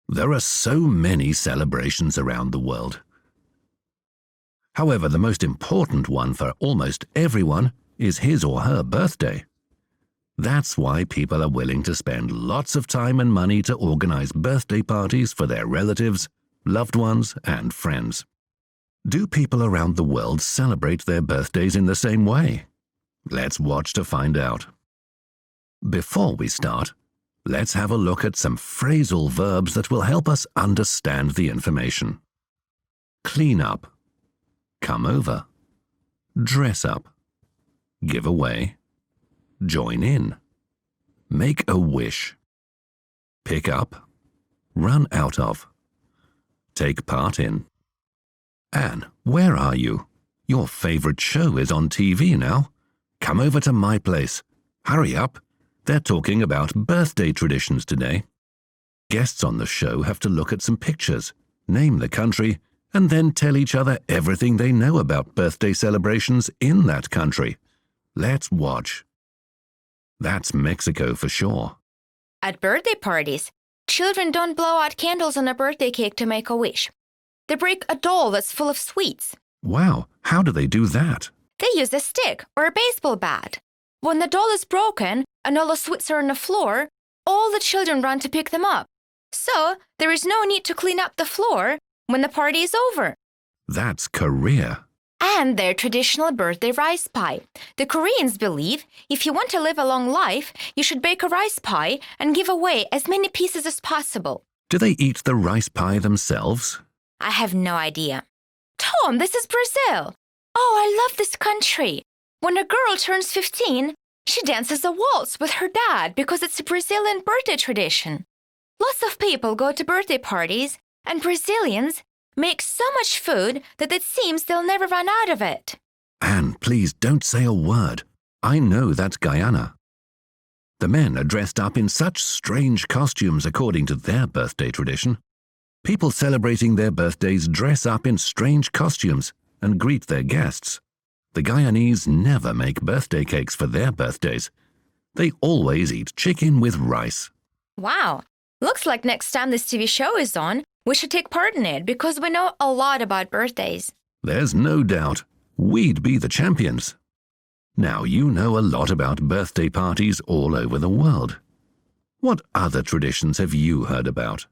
There are so many celebrations around the world. However, the most important one for almost everyone is his or her birthday. That's why people are willing to spend lots of time and money to organize birthday parties for their relatives, loved ones, and friends. Do people around the world celebrate their birthdays in the same way? Let's watch to find out. Before we start, let's have a look at some phrasal verbs that will help us understand the information. Clean up, come over, dress up, give away, join in, make a wish, pick up, run out of, take part in. Anne, where are you? Your favorite show is on TV now. Come over to my place. Hurry up. They're talking about birthday traditions today. Guests on the show have to look at some pictures, name the country, and then tell each other everything they know about birthday celebrations in that country. Let's watch. That's Mexico for sure. At birthday parties, children don't blow out candles on a birthday cake to make a wish. They break a doll that's full of sweets. Wow, how do they do that? They use a stick or a baseball bat. When the doll is broken and all the sweets are on the floor, all the children run to pick them up. So there is no need to clean up the floor when the party is over. That's Korea. And their traditional birthday rice pie. The Koreans believe if you want to live a long life, you should bake a rice pie and give away as many pieces as possible. Do they eat the rice pie themselves? I have no idea. Tom, this is Brazil. Oh, I love this country. When a girl turns 15, she dances a waltz with her dad because it's a Brazilian birthday tradition. Lots of people go to birthday parties, and Brazilians make so much food that it seems they'll never run out of it. Anne, please don't say a word. I know that's Guyana. The men are dressed up in such strange costumes according to their birthday tradition. People celebrating their birthdays dress up in strange costumes and greet their guests. The Guyanese never make birthday cakes for their birthdays. They always eat chicken with rice. Wow. Looks like next time this TV show is on, we should take part in it because we know a lot about birthdays. There's no doubt. We'd be the champions. Now you know a lot about birthday parties all over the world. What other traditions have you heard about?